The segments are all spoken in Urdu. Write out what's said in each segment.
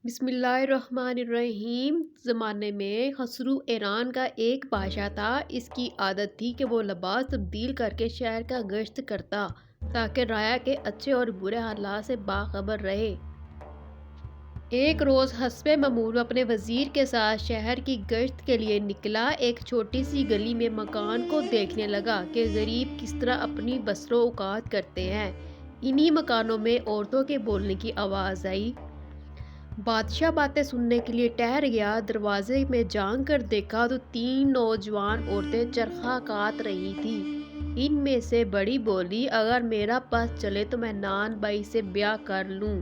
بسم اللہ الرحمن الرحیم۔ زمانے میں خسرو ایران کا ایک بادشاہ تھا۔ اس کی عادت تھی کہ وہ لباس تبدیل کر کے شہر کا گشت کرتا تاکہ رعایا کے اچھے اور برے حالات سے باخبر رہے۔ ایک روز حسب معمول اپنے وزیر کے ساتھ شہر کی گشت کے لیے نکلا۔ ایک چھوٹی سی گلی میں مکان کو دیکھنے لگا کہ غریب کس طرح اپنی بسر و اوقات کرتے ہیں۔ انہی مکانوں میں عورتوں کے بولنے کی آواز آئی۔ بادشاہ باتیں سننے کے لیے ٹھہر گیا۔ دروازے میں جھانک کر دیکھا تو 3 نوجوان عورتیں چرخہ کاٹ رہی تھیں۔ ان میں سے بڑی بولی، اگر میرا پاس چلے تو میں نان بائی سے بیاہ کر لوں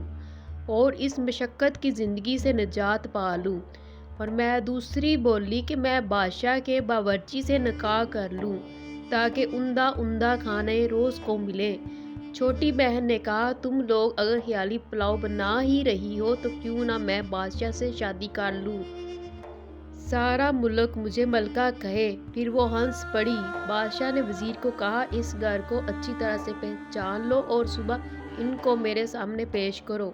اور اس مشقت کی زندگی سے نجات پا لوں، اور میں دوسری بولی کہ میں بادشاہ کے باورچی سے نکاح کر لوں تاکہ عمدہ کھانے روز کو ملے۔ چھوٹی بہن نے کہا، تم لوگ اگر خیالی پلاؤ بنا ہی رہی ہو تو کیوں نہ میں بادشاہ سے شادی کر لوں، سارا ملک مجھے ملکہ کہے۔ پھر وہ ہنس پڑی۔ بادشاہ نے وزیر کو کہا، اس گھر کو اچھی طرح سے پہچان لو اور صبح ان کو میرے سامنے پیش کرو۔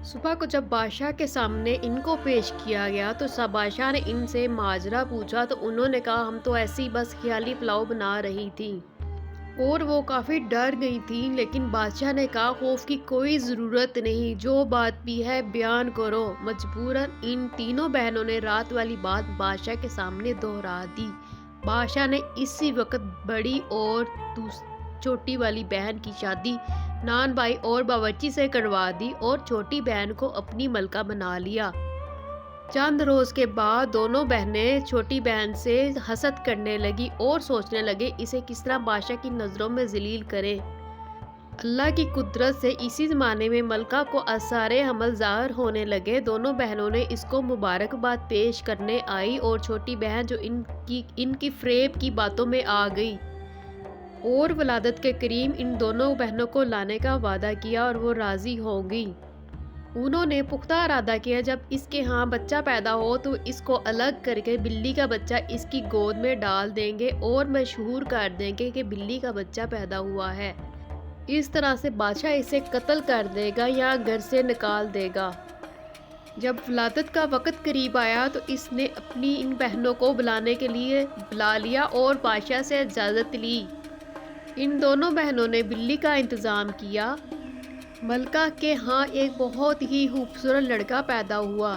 صبح کو جب بادشاہ کے سامنے ان کو پیش کیا گیا تو بادشاہ نے ان سے ماجرا پوچھا تو انہوں نے کہا، ہم تو ایسی بس خیالی پلاؤ بنا رہی تھیں، اور وہ کافی ڈر گئی تھیں۔ لیکن بادشاہ نے کہا، خوف کی کوئی ضرورت نہیں، جو بات بھی ہے بیان کرو۔ مجبوراً ان تینوں بہنوں نے رات والی بات بادشاہ کے سامنے دہرا دی۔ بادشاہ نے اسی وقت بڑی اور چھوٹی والی بہن کی شادی نان بائی اور باورچی سے کروا دی اور چھوٹی بہن کو اپنی ملکہ بنا لیا۔ چند روز کے بعد دونوں بہنیں چھوٹی بہن سے حسد کرنے لگی اور سوچنے لگے اسے کس طرح بادشاہ کی نظروں میں ذلیل کرے۔ اللہ کی قدرت سے اسی زمانے میں ملکہ کو آثار حمل ظاہر ہونے لگے۔ دونوں بہنوں نے اس کو مبارکباد پیش کرنے آئی اور چھوٹی بہن جو ان کی فریب کی باتوں میں آ گئی اور ولادت کے قریب ان دونوں بہنوں کو لانے کا وعدہ کیا اور وہ راضی ہو گئی۔ انہوں نے پختہ ارادہ کیا جب اس کے ہاں بچہ پیدا ہو تو اس کو الگ کر کے بلی کا بچہ اس کی گود میں ڈال دیں گے اور مشہور کر دیں گے کہ بلی کا بچہ پیدا ہوا ہے۔ اس طرح سے بادشاہ اسے قتل کر دے گا یا گھر سے نکال دے گا۔ جب ولادت کا وقت قریب آیا تو اس نے اپنی ان بہنوں کو بلانے کے لیے بلا لیا اور بادشاہ سے اجازت لی۔ ان دونوں بہنوں نے بلی کا انتظام کیا۔ ملکہ کے ہاں ایک بہت ہی خوبصورت لڑکا پیدا ہوا۔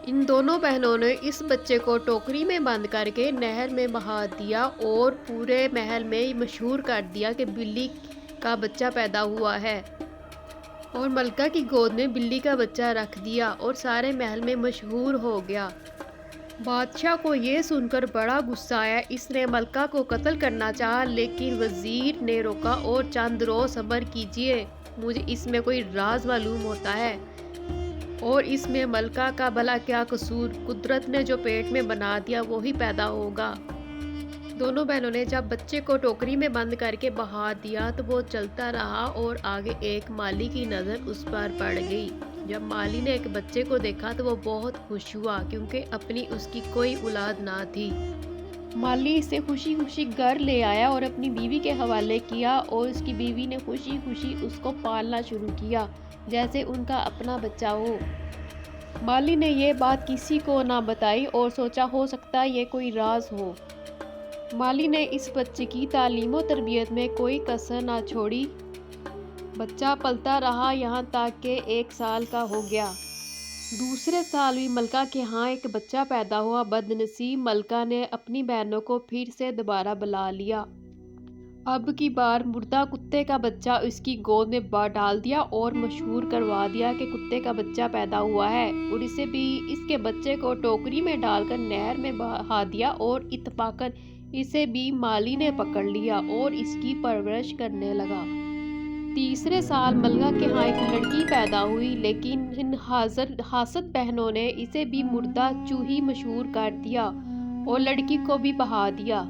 ان دونوں بہنوں نے اس بچے کو ٹوکری میں بند کر کے نہر میں بہا دیا اور پورے محل میں مشہور کر دیا کہ بلی کا بچہ پیدا ہوا ہے، اور ملکہ کی گود میں بلی کا بچہ رکھ دیا اور سارے محل میں مشہور ہو گیا۔ بادشاہ کو یہ سن کر بڑا غصہ آیا۔ اس نے ملکہ کو قتل کرنا چاہا لیکن وزیر نے روکا اور چند روز صبر کیجیے، مجھے اس میں کوئی راز معلوم ہوتا ہے اور اس میں ملکہ کا بھلا کیا قصور، قدرت نے جو پیٹ میں بنا دیا وہی پیدا ہوگا۔ دونوں بہنوں نے جب بچے کو ٹوکری میں بند کر کے بہا دیا تو وہ چلتا رہا اور آگے ایک مالی کی نظر اس پر پڑ گئی۔ جب مالی نے ایک بچے کو دیکھا تو وہ بہت خوش ہوا کیونکہ اپنی اس کی کوئی اولاد نہ تھی۔ مالی اسے خوشی خوشی گھر لے آیا اور اپنی بیوی کے حوالے کیا اور اس کی بیوی نے خوشی خوشی اس کو پالنا شروع کیا جیسے ان کا اپنا بچہ ہو۔ مالی نے یہ بات کسی کو نہ بتائی اور سوچا ہو سکتا یہ کوئی راز ہو۔ مالی نے اس بچے کی تعلیم و تربیت میں کوئی کسر نہ چھوڑی۔ بچہ پلتا رہا یہاں تک کہ 1 سال کا ہو گیا۔ دوسرے سال بھی ملکہ کے ہاں ایک بچہ پیدا ہوا۔ بدنصیب ملکہ نے اپنی بہنوں کو پھر سے دوبارہ بلا لیا۔ اب کی بار مردہ کتے کا بچہ اس کی گود میں ڈال دیا اور مشہور کروا دیا کہ کتے کا بچہ پیدا ہوا ہے، اور اسے بھی اس کے بچے کو ٹوکری میں ڈال کر نہر میں بہا دیا اور اتفاقاً اسے بھی مالی نے پکڑ لیا اور اس کی پرورش کرنے لگا۔ تیسرے سال ملکہ کے ہاں ایک لڑکی پیدا ہوئی لیکن ان حاسد بہنوں نے اسے بھی مردہ چوہی مشہور کر دیا اور لڑکی کو بھی بہا دیا۔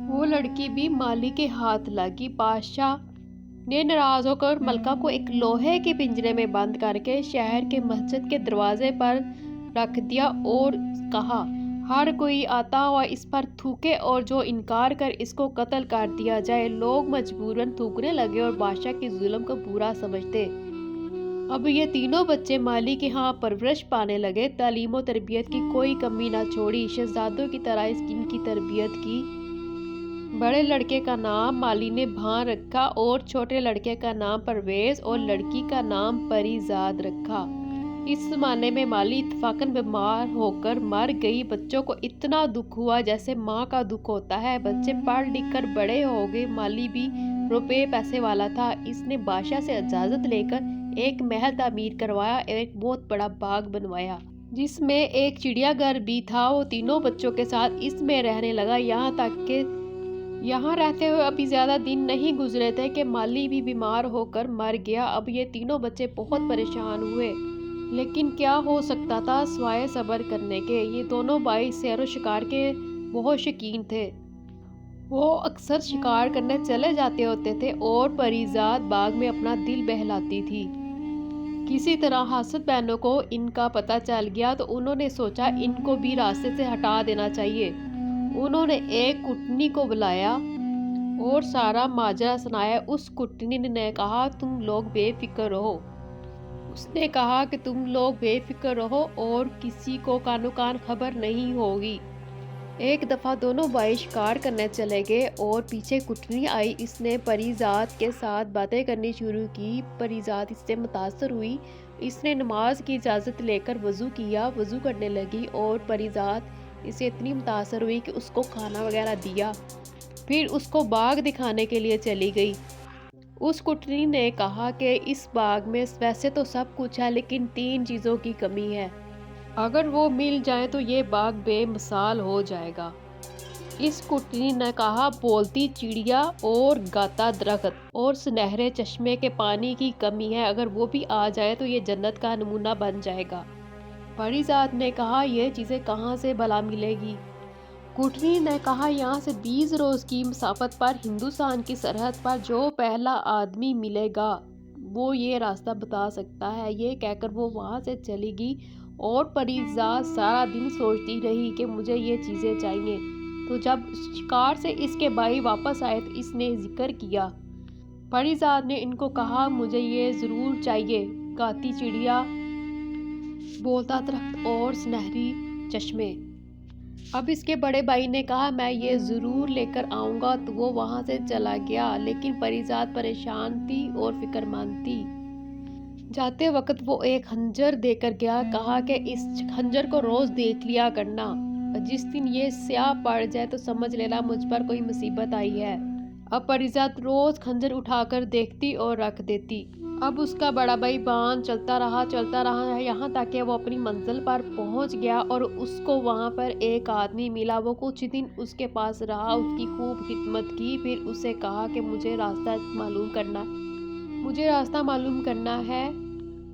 وہ لڑکی بھی مالی کے ہاتھ لگی۔ بادشاہ نے ناراض ہو کر ملکہ کو ایک لوہے کے پنجرے میں بند کر کے شہر کے مسجد کے دروازے پر رکھ دیا اور کہا، ہر کوئی آتا ہوا اس پر تھوکے اور جو انکار کر اس کو قتل کر دیا جائے۔ لوگ مجبوراً تھوکنے لگے اور بادشاہ کے ظلم کو برا سمجھتے اب یہ تینوں بچے مالی کے ہاں پرورش پانے لگے، تعلیم و تربیت کی کوئی کمی نہ چھوڑی، شہزادوں کی طرح ان کی تربیت کی۔ بڑے لڑکے کا نام مالی نے بھان رکھا اور چھوٹے لڑکے کا نام پرویز اور لڑکی کا نام پریزاد رکھا۔ اس زمانے میں مالی اتفاقاً بیمار ہو کر مر گئی۔ بچوں کو اتنا دکھ ہوا جیسے ماں کا دکھ ہوتا ہے۔ بچے پڑھ لکھ کر بڑے ہو گئے۔ مالی بھی روپے پیسے والا تھا۔ اس نے بادشاہ سے اجازت لے کر ایک محل تعمیر کروایا، ایک بہت بڑا باغ بنوایا جس میں ایک چڑیا گھر بھی تھا۔ وہ تینوں بچوں کے ساتھ اس میں رہنے لگا، یہاں تک کہ یہاں رہتے ہوئے ابھی زیادہ دن نہیں گزرے تھے کہ مالی بھی بیمار ہو کر مر گیا۔ اب یہ تینوں بچے بہت پریشان ہوئے، لیکن کیا ہو سکتا تھا سوائے صبر کرنے کے۔ یہ دونوں بھائی سیر و شکار کے بہت شوقین تھے۔ وہ اکثر شکار کرنے چلے جاتے ہوتے تھے اور پریزاد باغ میں اپنا دل بہلاتی تھی۔ کسی طرح حاسد بہنوں کو ان کا پتہ چل گیا تو انہوں نے سوچا ان کو بھی راستے سے ہٹا دینا چاہیے۔ انہوں نے ایک کٹنی کو بلایا اور سارا ماجرا سنایا۔ اس کٹنی نے کہا تم لوگ بے فکر رہو۔ اس نے کہا کہ تم لوگ بے فکر رہو اور کسی کو کانو کان خبر نہیں ہوگی۔ ایک دفعہ دونوں بھائی شکار کرنے چلے گئے اور پیچھے کٹنی آئی۔ اس نے پریزاد کے ساتھ باتیں کرنی شروع کی۔ پریزاد اس سے متاثر ہوئی۔ اس نے نماز کی اجازت لے کر وضو کیا، وضو کرنے لگی اور پریزاد اس سے اتنی متاثر ہوئی کہ اس کو کھانا وغیرہ دیا، پھر اس کو باغ دکھانے کے لیے چلی گئی۔ اس کٹنی نے کہا کہ اس باغ میں ویسے تو سب کچھ ہے لیکن 3 چیزوں کی کمی ہے، اگر وہ مل جائیں تو یہ باغ بے مثال ہو جائے گا۔ اس کٹنی نے کہا بولتی چڑیا اور گاتا درخت اور سنہرے چشمے کے پانی کی کمی ہے، اگر وہ بھی آ جائے تو یہ جنت کا نمونہ بن جائے گا۔ پریزاد نے کہا یہ چیزیں کہاں سے بھلا ملے گی؟ کٹنی نے کہا یہاں سے 20 روز کی مسافت پر ہندوستان کی سرحد پر جو پہلا آدمی ملے گا وہ یہ راستہ بتا سکتا ہے۔ یہ کہہ کر وہ وہاں سے چلی گئی اور پریزاد سارا دن سوچتی رہی کہ مجھے یہ چیزیں چاہیے۔ تو جب شکار سے اس کے بھائی واپس آئے تو اس نے ذکر کیا۔ پریزاد نے ان کو کہا مجھے یہ ضرور چاہیے، گاتی چڑیا، بولتا درخت اور سنہری چشمے۔ اب اس کے بڑے بھائی نے کہا میں یہ ضرور لے کر آؤں گا، تو وہ وہاں سے چلا گیا۔ لیکن پریزاد پریشان تھی اور فکر مند تھی۔ جاتے وقت وہ ایک خنجر دے کر گیا، کہا کہ اس خنجر کو روز دیکھ لیا کرنا، جس دن یہ سیاہ پڑ جائے تو سمجھ لینا مجھ پر کوئی مصیبت آئی ہے۔ اب پریزاد روز خنجر اٹھا کر دیکھتی اور رکھ دیتی۔ اب اس کا بڑا بھائی بان چلتا رہا یہاں تک کہ وہ اپنی منزل پر پہنچ گیا اور اس کو وہاں پر ایک آدمی ملا۔ وہ کچھ دن اس کے پاس رہا، اس کی خوب خدمت کی، پھر اسے کہا کہ مجھے راستہ معلوم کرنا ہے،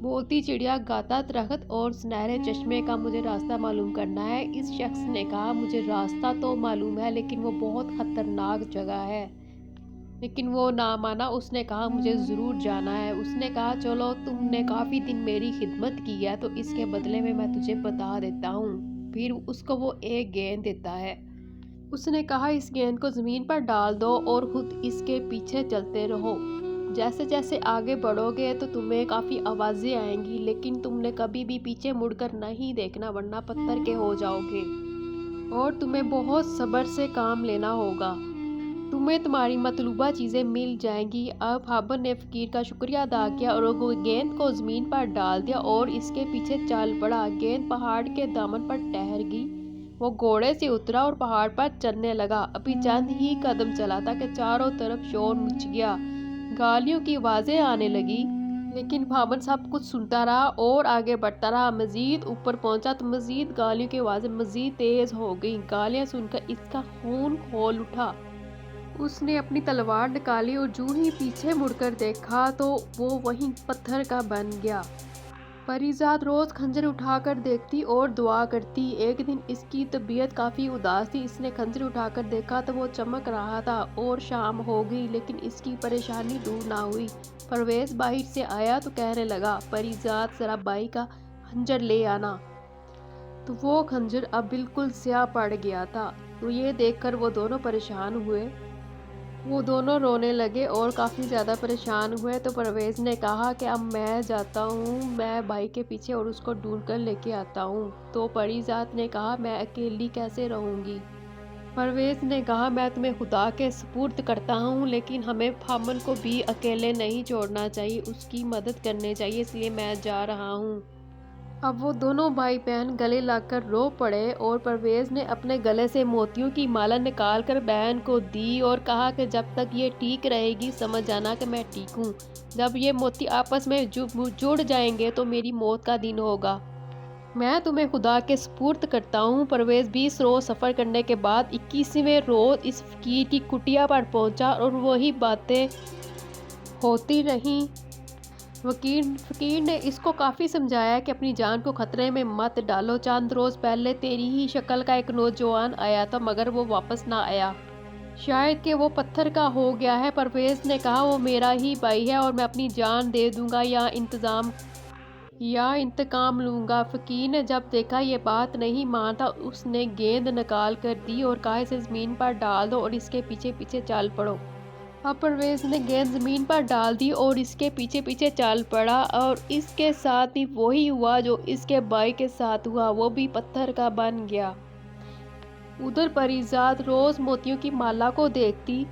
بولتی چڑیا، گاتا درخت اور سنہرے چشمے کا مجھے راستہ معلوم کرنا ہے۔ اس شخص نے کہا مجھے راستہ تو معلوم ہے لیکن وہ بہت خطرناک جگہ ہے، لیکن وہ نہ مانا۔ اس نے کہا مجھے ضرور جانا ہے۔ اس نے کہا چلو تم نے کافی دن میری خدمت کی ہے تو اس کے بدلے میں تجھے بتا دیتا ہوں۔ پھر اس کو وہ ایک گیند دیتا ہے۔ اس نے کہا اس گیند کو زمین پر ڈال دو اور خود اس کے پیچھے چلتے رہو، جیسے جیسے آگے بڑھو گے تو تمہیں کافی آوازیں آئیں گی، لیکن تم نے کبھی بھی پیچھے مڑ کر نہیں دیکھنا ورنہ پتھر کے ہو جاؤ گے اور تمہیں بہت صبر سے کام لینا ہوگا، تمہیں تمہاری مطلوبہ چیزیں مل جائیں گی۔ اب بھابر نے فقیر کا شکریہ ادا کیا اور وہ گیند کو زمین پر ڈال دیا اور اس کے پیچھے چل پڑا۔ گیند پہاڑ کے دامن پر ٹھہر گئی۔ وہ گھوڑے سے اترا اور پہاڑ پر چڑھنے لگا۔ ابھی چند ہی قدم چلا تھا کہ چاروں طرف شور مچ گیا، گالیوں کی آوازیں آنے لگی، لیکن بھابر سب کچھ سنتا رہا اور آگے بڑھتا رہا۔ مزید اوپر پہنچا تو مزید گالیوں کی آوازیں مزید تیز ہو گئیں۔ گالیاں سن کر اس کا خون کھول اٹھا۔ اس نے اپنی تلوار نکالی اور جوں ہی پیچھے مڑ کر دیکھا تو وہ وہیں پتھر کا بن گیا۔ پریزاد روز خنجر اٹھا کر دیکھتی اور دعا کرتی۔ ایک دن اس کی طبیعت کافی اداس تھی۔ اس نے خنجر اٹھا کر دیکھا تو وہ چمک رہا تھا اور شام ہو گئی لیکن اس کی پریشانی دور نہ ہوئی۔ پرویز باہر سے آیا تو کہنے لگا پریزاد ذرا بھائی کا خنجر لے آنا۔ تو وہ خنجر اب بالکل سیاہ پڑ گیا تھا۔ تو یہ دیکھ کر وہ دونوں پریشان ہوئے، وہ دونوں رونے لگے اور کافی زیادہ پریشان ہوئے تو پرویز نے کہا کہ اب میں جاتا ہوں، میں بھائی کے پیچھے اور اس کو ڈھونڈ کر لے کے آتا ہوں۔ تو پری ذات نے کہا میں اکیلی کیسے رہوں گی؟ پرویز نے کہا میں تمہیں خدا کے سپرد کرتا ہوں، لیکن ہمیں امن کو بھی اکیلے نہیں چھوڑنا چاہیے، اس کی مدد کرنی چاہیے، اس لیے میں جا رہا ہوں۔ اب وہ دونوں بھائی بہن گلے لگ کر رو پڑے اور پرویز نے اپنے گلے سے موتیوں کی مالا نکال کر بہن کو دی اور کہا کہ جب تک یہ ٹھیک رہے گی سمجھ جانا کہ میں ٹھیک ہوں، جب یہ موتی آپس میں جڑ جائیں گے تو میری موت کا دن ہوگا۔ میں تمہیں خدا کے سپرد کرتا ہوں۔ پرویز 20 روز سفر کرنے کے بعد 21ویں روز اس فقیر کی کٹیا پر پہنچا اور وہی باتیں ہوتی رہیں۔ فقیر نے اس کو کافی سمجھایا کہ اپنی جان کو خطرے میں مت ڈالو، چند روز پہلے تیری ہی شکل کا ایک نوجوان آیا تھا مگر وہ واپس نہ آیا، شاید کہ وہ پتھر کا ہو گیا ہے۔ پرویز نے کہا وہ میرا ہی بھائی ہے اور میں اپنی جان دے دوں گا یا انتقام لوں گا۔ فقیر نے جب دیکھا یہ بات نہیں مانتا، اس نے گیند نکال کر دی اور کہا اسے زمین پر ڈال دو اور اس کے پیچھے پیچھے چل پڑو۔ اب پرویز نے گیند زمین پر ڈال دی اور اس کے پیچھے پیچھے چل پڑا اور اس کے ساتھ بھی وہی ہوا جو اس کے بھائی کے ساتھ ہوا، وہ بھی پتھر کا بن گیا۔ ادھر پری ذات روز موتیوں کی مالا کو دیکھتی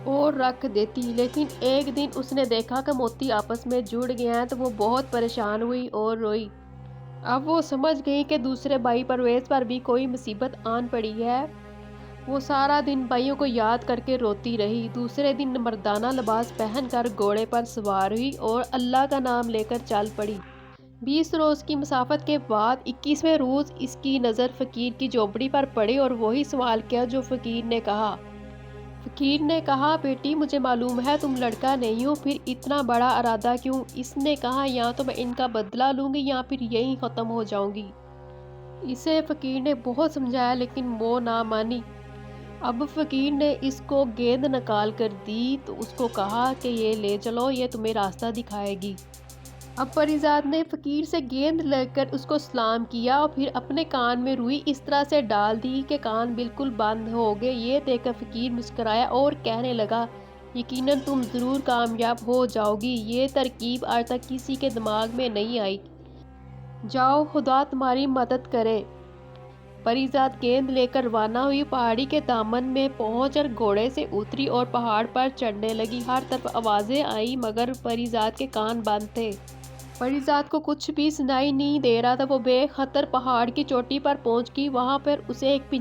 اور رکھ دیتی، لیکن ایک دن اس نے دیکھا کہ موتی آپس میں جڑ گئے ہیں تو وہ بہت پریشان ہوئی اور روئی۔ اب وہ سمجھ گئی کہ دوسرے بھائی پرویز پر بھی کوئی مصیبت آن پڑی ہے۔ وہ سارا دن بھائیوں کو یاد کر کے روتی رہی۔ دوسرے دن مردانہ لباس پہن کر گھوڑے پر سوار ہوئی اور اللہ کا نام لے کر چل پڑی۔ 20 روز کی مسافت کے بعد 21ویں روز اس کی نظر فقیر کی جھونپڑی پر پڑی اور وہی سوال کیا جو فقیر نے کہا۔ فقیر نے کہا بیٹی مجھے معلوم ہے تم لڑکا نہیں ہو، پھر اتنا بڑا ارادہ کیوں؟ اس نے کہا یا تو میں ان کا بدلہ لوں گی یا پھر یہیں ختم ہو جاؤں گی۔ اسے فقیر نے بہت سمجھایا لیکن وہ نہ مانی۔ اب فقیر نے اس کو گیند نکال کر دی تو اس کو کہا کہ یہ لے چلو، یہ تمہیں راستہ دکھائے گی۔ اب پری ذات نے فقیر سے گیند لے کر اس کو سلام کیا اور پھر اپنے کان میں روئی اس طرح سے ڈال دی کہ کان بالکل بند ہو گئے۔ یہ دیکھ کر فقیر مسکرایا اور کہنے لگا یقیناً تم ضرور کامیاب ہو جاؤ گی، یہ ترکیب آج تک کسی کے دماغ میں نہیں آئی، جاؤ خدا تمہاری مدد کرے۔ پری ذات گیند لے کر روانہ ہوئی، پہاڑی کے دامن میں پہنچ کر گھوڑے سے اتری اور پہاڑ پر چڑھنے لگی۔ ہر طرف آوازیں آئیں مگر پری ذات کے کان بند تھے۔ پری ذات کو کچھ بھی سنائی نہیں دے رہا تھا۔ وہ بے خطر پہاڑ کی چوٹی پر پہنچ گئی، وہاں پر اسے ایک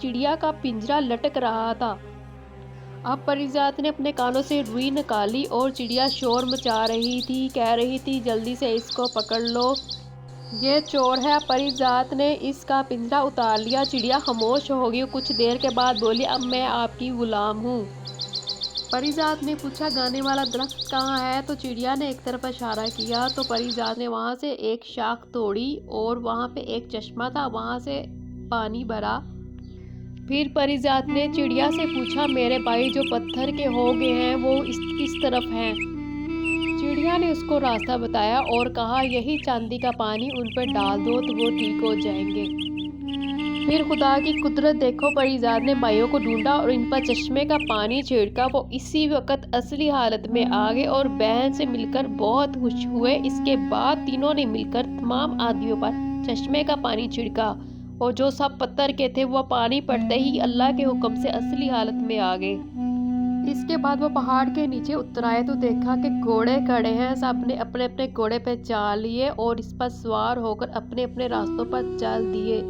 چڑیا کا پنجرا لٹک رہا تھا۔ اب پری ذات نے اپنے کانوں سے روئی نکالی اور چڑیا شور مچا رہی تھی، کہہ رہی تھی جلدی سے اس کو پکڑ لو، یہ چور ہے۔ پری ذات نے اس کا پنجرا اتار لیا، چڑیا خاموش ہو گئی، کچھ دیر کے بعد بولی اب میں آپ کی غلام ہوں۔ پری ذات نے پوچھا گانے والا درخت کہاں ہے؟ تو چڑیا نے ایک طرف اشارہ کیا تو پری ذات نے وہاں سے ایک شاخ توڑی اور وہاں پہ ایک چشمہ تھا، وہاں سے پانی بھرا۔ پھر پری ذات نے چڑیا سے پوچھا میرے بھائی جو پتھر کے ہو گئے ہیں وہ کس طرف ہیں؟ چڑیا نے اس کو راستہ بتایا اور کہا یہی چاندی کا پانی ان پر ڈال دو تو وہ ٹھیک ہو جائیں گے۔ پھر خدا کی قدرت دیکھو، پری ذات نے بھائیوں کو ڈھونڈا اور ان پر چشمے کا پانی چھڑکا، وہ اسی وقت اصلی حالت میں آ گئے اور بہن سے مل کر بہت خوش ہوئے۔ اس کے بعد تینوں نے مل کر تمام آدمیوں پر چشمے کا پانی چھڑکا اور جو سب پتھر کے تھے وہ پانی پڑتے ہی اللہ کے حکم سے اصلی حالت میں آ گئے۔ اس کے بعد وہ پہاڑ کے نیچے اتر آئے تو دیکھا کہ گھوڑے کھڑے ہیں، سب نے اپنے اپنے گھوڑے پہ چال لیے اور اس پر سوار ہو کر اپنے اپنے راستوں پر چل دیے۔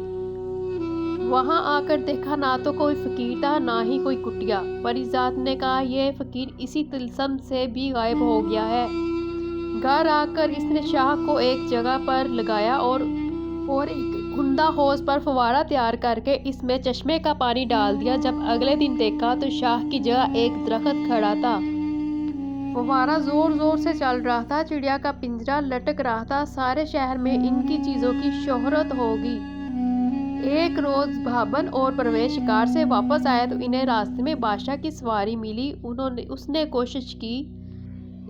وہاں آ کر دیکھا نہ تو کوئی فقیر تھا نہ ہی کوئی کٹیا۔ پری ذات نے کہا یہ فقیر اسی طلسم سے بھی غائب ہو گیا ہے۔ گھر آ کر اس نے شاخ کو ایک جگہ پر لگایا اور ایک عمدہ حوض پر فوارہ تیار کر کے اس میں چشمے کا پانی ڈال دیا۔ جب اگلے دن دیکھا تو شاخ کی جگہ ایک درخت کھڑا تھا، فوارہ زور زور سے چل رہا تھا، چڑیا کا پنجرا لٹک رہا تھا، سارے شہر میں ان کی چیزوں کی شہرت ہوگی۔ ایک روز بھابن اور پرویز شکار سے واپس آئے تو انہیں راستے میں بادشاہ کی سواری ملی۔ اس نے کوشش کی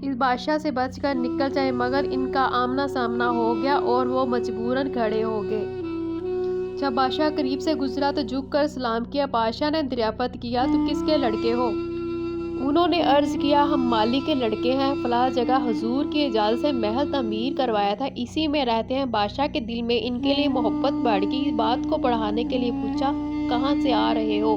اس بادشاہ سے بچ کر نکل جائے مگر ان کا آمنا سامنا ہو گیا اور وہ مجبوراً کھڑے ہو گئے۔ جب بادشاہ قریب سے گزرا تو جھک کر سلام کیا۔ بادشاہ نے دریافت کیا تو کس کے لڑکے ہو؟ انہوں نے عرض کیا ہم مالک کے لڑکے ہیں، فلاں جگہ حضور کی اجازت سے محل تعمیر کروایا تھا، اسی میں رہتے ہیں۔ بادشاہ کے دل میں ان کے لیے محبت بڑھ گئی، بات کو بڑھانے کے لیے پوچھا کہاں سے آ رہے ہو؟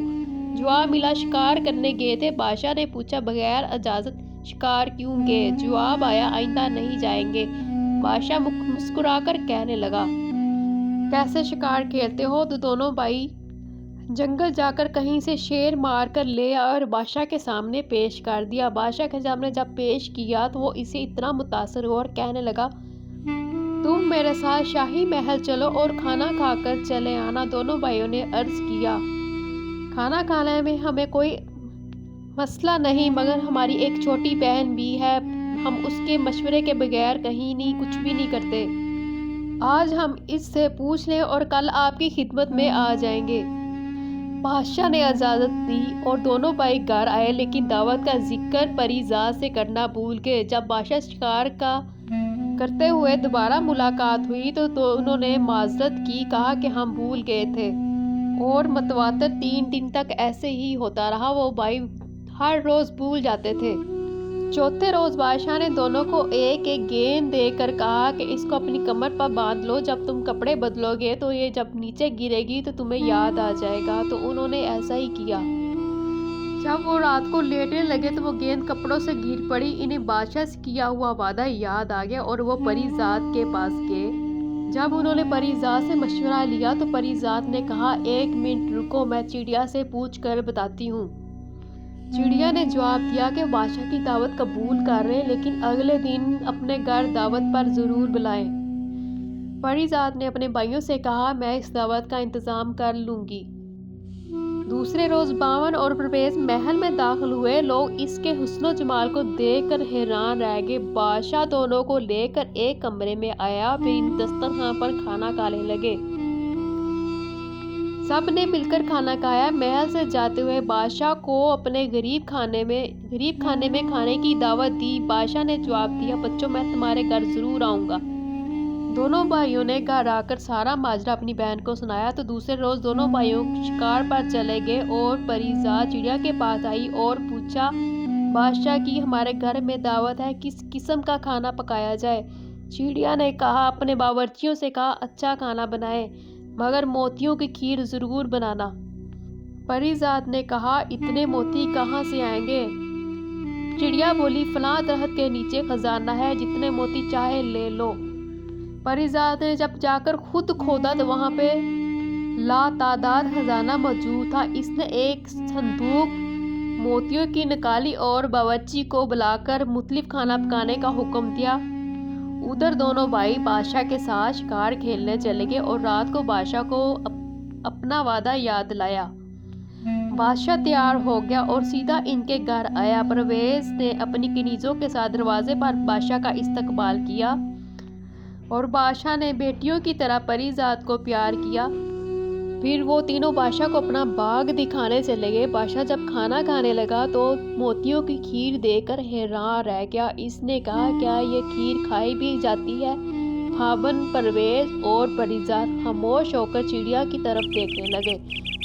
جواب ملا شکار کرنے گئے تھے۔ بادشاہ نے پوچھا بغیر اجازت شکار کیوں گئے؟ جواب آیا آئندہ نہیں جائیں گے۔ بادشاہ مسکرا کر کہنے لگا کیسے شکار کھیلتے ہو؟ تو دونوں بھائی جنگل جا کر کہیں سے شیر مار کر لے آئے اور بادشاہ کے سامنے پیش کر دیا۔ بادشاہ کے سامنے جب پیش کیا تو وہ اسے اتنا متاثر ہوا اور کہنے لگا تم میرے ساتھ شاہی محل چلو اور کھانا کھا کر چلے آنا۔ دونوں بھائیوں نے عرض کیا کھانا کھانے میں ہمیں کوئی مسئلہ نہیں، مگر ہماری ایک چھوٹی بہن بھی ہے، ہم اس کے مشورے کے بغیر کہیں کچھ بھی نہیں کرتے۔ آج ہم اس سے پوچھ لیں اور کل آپ کی خدمت میں آ جائیں گے۔ بادشاہ نے اجازت دی اور دونوں بھائی گھر آئے، لیکن دعوت کا ذکر پری زاد سے کرنا بھول گئے۔ جب بادشاہ شکار کا کرتے ہوئے دوبارہ ملاقات ہوئی تو انہوں نے معذرت کی، کہا کہ ہم بھول گئے تھے، اور متواتر 3 دن تک ایسے ہی ہوتا رہا، وہ بھائی ہر روز بھول جاتے تھے۔ چوتھے روز بادشاہ نے دونوں کو ایک ایک گیند دے کر کہا کہ اس کو اپنی کمر پر باندھ لو، جب تم کپڑے بدلو گے تو یہ جب نیچے گرے گی تو تمہیں یاد آ جائے گا۔ تو انہوں نے ایسا ہی کیا۔ جب وہ رات کو لیٹنے لگے تو وہ گیند کپڑوں سے گر پڑی۔ انہیں بادشاہ سے کیا ہوا وعدہ یاد آ گیا اور وہ پری زاد کے پاس گئے۔ جب انہوں نے پری زاد سے مشورہ لیا تو پری زاد نے کہا 1 منٹ رکو، میں چڑیا سے پوچھ کر بتاتی ہوں۔ چڑیا نے جواب دیا کہ بادشاہ کی دعوت قبول کر رہے، لیکن اگلے دن اپنے گھر دعوت پر ضرور بلائیں۔ پری زاد نے اپنے بھائیوں سے کہا میں اس دعوت کا انتظام کر لوں گی۔ دوسرے روز باون اور پرویز محل میں داخل ہوئے۔ لوگ اس کے حسن و جمال کو دیکھ کر حیران رہ گئے۔ بادشاہ دونوں کو لے کر ایک کمرے میں آیا، پھر ان دسترخوان پر کھانا کھانے لگے۔ سب نے مل کر کھانا کھایا۔ محل سے جاتے ہوئے بادشاہ کو اپنے غریب خانے میں کھانے کی دعوت دی۔ بادشاہ نے جواب دیا بچوں میں تمہارے گھر ضرور آؤں گا۔ دونوں بھائیوں نے گھر آ کر سارا ماجرا اپنی بہن کو سنایا۔ تو دوسرے روز دونوں بھائیوں شکار پر چلے گئے اور پری زاد چڑیا کے پاس آئی اور پوچھا بادشاہ کی ہمارے گھر میں دعوت ہے، کس قسم کا کھانا پکایا جائے؟ چڑیا نے کہا اپنے باورچیوں سے کہا اچھا کھانا بنائیں، مگر موتیوں کی کھیر ضرور بنانا۔ پری زاد نے کہا اتنے موتی کہاں سے آئیں گے؟ چڑیا بولی فلاں درخت کے نیچے خزانہ ہے، جتنے موتی چاہے لے لو۔ پری زاد نے جب جا کر خود کھودا تو وہاں پہ لاتعداد خزانہ موجود تھا۔ اس نے ایک صندوق موتیوں کی نکالی اور باورچی کو بلا کر مختلف کھانا پکانے کا حکم دیا۔ ادھر دونوں بھائی بادشاہ کے ساتھ شکار کھیلنے چلے گئے اور رات کو بادشاہ کو اپنا وعدہ یاد دلایا۔ بادشاہ تیار ہو گیا اور سیدھا ان کے گھر آیا۔ پرویز نے اپنی کنیزوں کے ساتھ دروازے پر بادشاہ کا استقبال کیا اور بادشاہ نے بیٹیوں کی طرح پری زاد کو پیار کیا۔ پھر وہ تینوں بادشاہ کو اپنا باغ دکھانے چلے گئے۔ بادشاہ جب کھانا کھانے لگا تو موتیوں کی کھیر دیکھ کر حیران رہ گیا۔ اس نے کہا کیا یہ کھیر کھائی بھی جاتی ہے؟ باون، پرویز اور پری زاد خاموش ہو کر چڑیا کی طرف دیکھنے لگے۔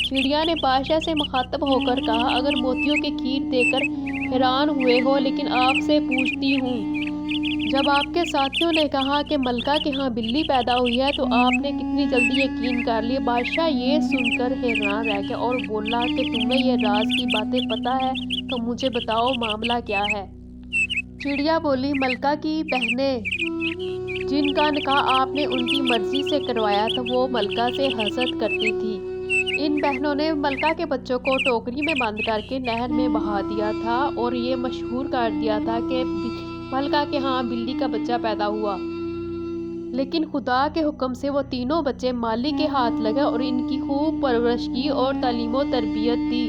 چڑیا نے بادشاہ سے مخاطب ہو کر کہا اگر موتیوں کی کھیر دیکھ کر حیران ہوئے ہو، لیکن آپ سے پوچھتی ہوں، جب آپ کے ساتھیوں نے کہا کہ ملکہ کے ہاں بلی پیدا ہوئی ہے تو آپ نے کتنی جلدی یقین کر لیا؟ بادشاہ یہ سن کر حیران رہ گیا اور بولا کہ تمہیں یہ راز کی باتیں پتہ ہے تو مجھے بتاؤ معاملہ کیا ہے؟ چڑیا بولی ملکہ کی بہنیں جن کا نکاح آپ نے ان کی مرضی سے کروایا تھا، وہ ملکہ سے حسد کرتی تھی۔ ان بہنوں نے ملکہ کے بچوں کو ٹوکری میں بند کر کے نہر میں بہا دیا تھا اور یہ مشہور کر دیا تھا کہ ملکہ کے ہاں بلی کا بچہ پیدا ہوا۔ لیکن خدا کے حکم سے وہ تینوں بچے مالک کے ہاتھ لگے اور ان کی خوب پرورش کی اور تعلیم و تربیت دی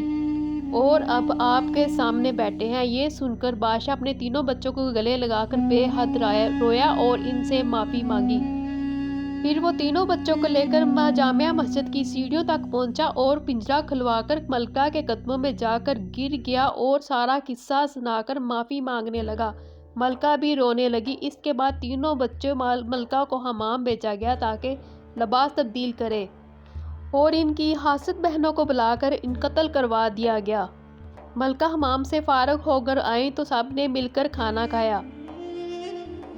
اور اب آپ کے سامنے بیٹھے ہیں۔ یہ سن کر بادشاہ اپنے تینوں بچوں کو گلے لگا کر بے حد رویا اور ان سے معافی مانگی۔ پھر وہ تینوں بچوں کو لے کر جامع مسجد کی سیڑھیوں تک پہنچا اور پنجرہ کھلوا کر ملکہ کے قدموں میں جا کر گر گیا اور سارا قصہ سنا کر معافی مانگنے لگا۔ ملکہ بھی رونے لگی۔ اس کے بعد تینوں بچوں ملکہ کو حمام بھیجا گیا تاکہ لباس تبدیل کرے اور ان کی حاسد بہنوں کو بلا کر ان قتل کروا دیا گیا۔ ملکہ حمام سے فارغ ہو کر آئیں تو سب نے مل کر کھانا کھایا۔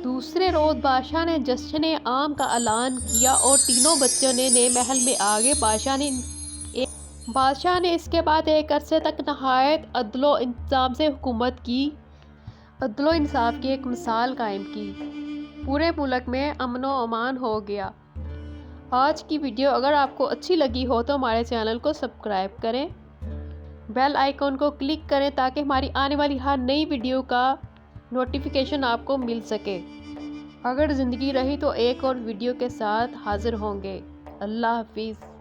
دوسرے روز بادشاہ نے جشن عام کا اعلان کیا اور تینوں بچوں نے نئے محل میں آ گئے۔ بادشاہ نے اس کے بعد ایک عرصے تک نہایت عدل و انتظام سے حکومت کی، عدل و انصاف کی ایک مثال قائم کی۔ پورے ملک میں امن و امان ہو گیا۔ آج کی ویڈیو اگر آپ کو اچھی لگی ہو تو ہمارے چینل کو سبسکرائب کریں، بیل آئیکن کو کلک کریں تاکہ ہماری آنے والی ہر نئی ویڈیو کا نوٹیفیکیشن آپ کو مل سکے۔ اگر زندگی رہی تو ایک اور ویڈیو کے ساتھ حاضر ہوں گے۔ اللہ حافظ۔